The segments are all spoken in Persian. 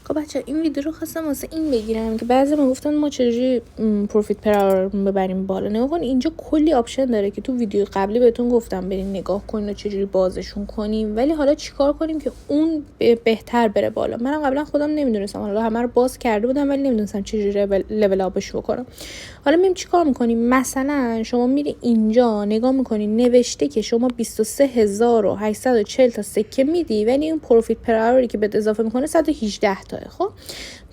خب بچه این ویدیو رو خواستم واسه این بگیرم که بعضی ما گفتن ما چجوری پروفیت پر آور ببریم بالا. نگاه کن اینجا کلی آپشن داره که تو ویدیو قبلی بهتون گفتم برین نگاه کنین و چجوری بازشون کنیم، ولی حالا چیکار کنیم که اون بهتر بره بالا. منم قبلا خودم نمیدونستم، حالا همه رو باز کرده بودم ولی نمیدونستم چجوری لول آپش بکنم. حالا میریم چیکار میکنیم؟ مثلا شما میری اینجا نگاه میکنین نوشته که شما 23840 تا سکه میدی، ولی اون پروفیت پر آوری که بهت اضافه میکنه 118 تا. خب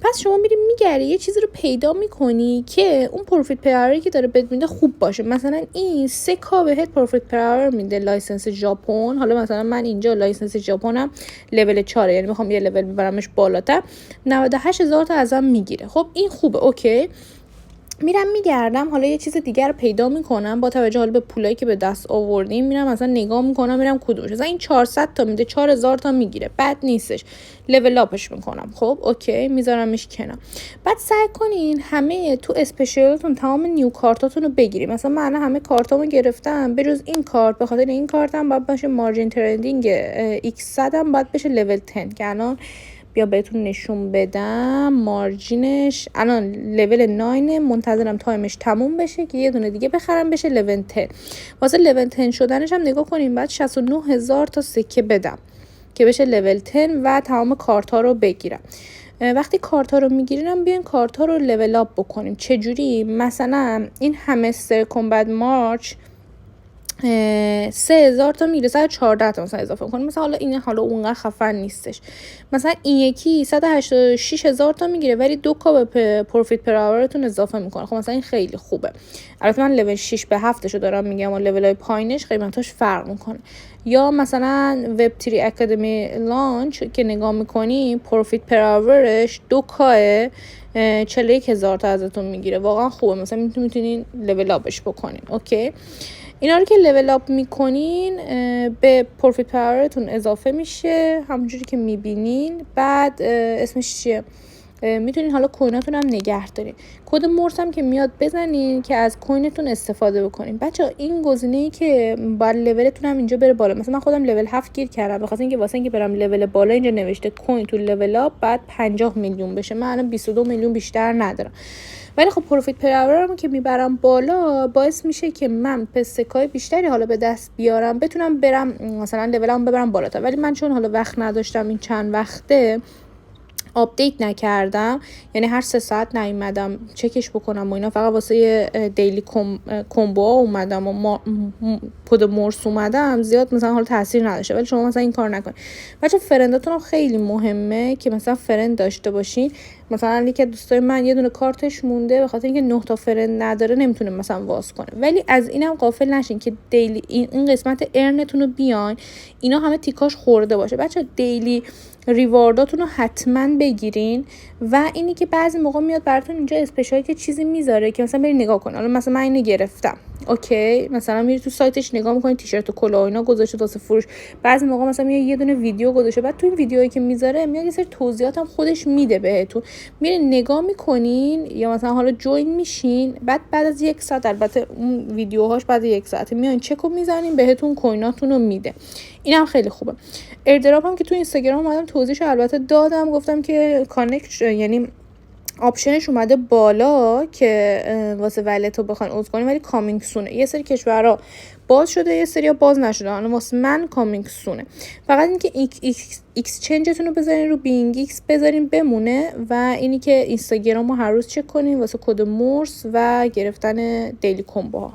پس شما میری میگردی یه چیزی رو پیدا میکنی که اون پروفیت پر آوری که داره بهت میده خوب باشه. مثلا این 3K بهت پروفیت پر آور میده، لایسنس ژاپن. حالا مثلا من اینجا لایسنس ژاپنم لول 4، یعنی میخوام یه لول ببرمش بالاتر، 98000 تا ازم میگیره. خب این خوبه، اوکی. میرم میگردم حالا یه چیز دیگر رو پیدا میکنم با توجه حالا به پولایی که به دست آوردیم. میرم مثلا نگاه میکنم میرم کدومش، مثلا این 400 تا میده، 4000 تا میگیره، بد نیستش، لول اپش میکنم. خب اوکی، میذارمش کنار. بعد سعی کنین همه تو اسپشیالتون تمام نیو کارتاتون رو بگیریم. مثلا من همه کارتامو گرفتم بجز این کارت، به خاطر این کارتم باید باشه مارجین تریدینگ X100 هم باید بشه لول 10 که الان بیا بهتون نشون بدم مارجینش الان لول 9، منتظرم تایمش تموم بشه که یه دونه دیگه بخرم بشه لول 10. واسه لول 10 شدنش هم نگاه کنیم بعد 69000 تا سکه بدم که بشه لول 10 و تمام کارت ها رو بگیرم. وقتی کارت ها رو میگیریم بیاین کارت ها رو لول اپ بکنیم. چجوری؟ مثلا این همستر کمبت مارچ 3000 تا میره، 114 تا مثلا اضافه کنیم. مثلا حالا این حالا اونقدر خفن نیستش. مثلا این یکی 186000 تا میگیره ولی 2K به پروفیت پر آورتون اضافه میکنه. خب مثلا این خیلی خوبه. البته من لول 6 به 7 شو دارم میگم و لول های پایینش قیمتاش فرق میکنه. یا مثلا وب 3 اکادمی لانچ که نگاه میکنی پروفیت پر آورش 2K 41000 تا ازتون میگیره، واقعا خوبه. مثلا میتونین لول اپش بکنین. اوکی، اینا رو که لول اپ میکنین به پروفیت پر آورتون اضافه میشه همونجوری که میبینین. بعد اسمش چیه، میتونین حالا کویناتون هم نگه دارین. کد مورس هم که میاد بزنین که از کوینتون استفاده بکنین. بچه این گزینه‌ای که باید لولتون هم اینجا بره بالا. مثلا من خودم لول 7 گیر کردم بخاطر اینکه واسه اینکه برم لول بالا اینجا نوشته کوین تو لول اپ بعد 50 میلیون بشه. من الان 22 میلیون بیشتر ندارم، ولی خب پروفیت پر آورم که میبرم بالا باعث میشه که من پسکای بیشتری حالا به دست بیارم، بتونم برم مثلا لولم ببرم بالاتر. ولی من چون حالا وقت نداشتم این چند وقته آپدیت نکردم، یعنی هر 3 ساعت نیومدم چکش بکنم و اینا، فقط واسه دیلی کمبو اومدم و کد مورس اومدم، زیاد مثلا حالا تاثیر نداشته. ولی شما مثلا این کار نکنید. بچه فرنداتون هم خیلی مهمه که مثلا فرند داشته باشین. مثلا یکی دوستای من یه دونه کارتش مونده به خاطر اینکه 9 تا فرند نداره نمیتونه مثلا واس کنه. ولی از اینم غافل نشین که دیلی این قسمت ارنتون رو بیاین اینا همه تیکاش خورده باشه. بچه دیلی ریوارداتون رو حتما بگیرین. و اینی که بعضی موقع میاد براتون اینجا اسپشیال که چیزی میذاره که مثلا برید نگاه کن. حالا مثلا من اینو گرفتم، اوکی، مثلا میری تو سایتش نگاه میکنی تیشرت و کلاه و اینا گذاشته واسه فروش. بعضی موقع مثلا میاد یه دونه ویدیو گذاشته، بعد تو این ویدیویی که میذاره میاد یه سری توضیحات هم خودش میده بهتون، میرین نگاه میکنین یا مثلا حالا جوین میشین. بعد از 1 ساعت، البته اون ویدیوهاش بعد 1 ساعت میان چکو میزنین بهتون کویناتون رو میده. اینم خیلی خوبه. ایردراپ هم که تو اینستاگرام اومدم توضیحش البته دادم، گفتم که کانکت یعنی آپشنش اومده بالا که واسه ولت رو بخواین اوز کنین، ولی کامینگ سونه. یه سری کشورها باز شده یه سری باز نشده، حالا واسه من کامینگ سونه. فقط اینکه اکسچنجتون رو بذارین رو بینگ ایکس بذارین بمونه و اینی که اینستاگرام رو هر روز چک کنین واسه کد مورس و گرفتن دیلی کمبو ها.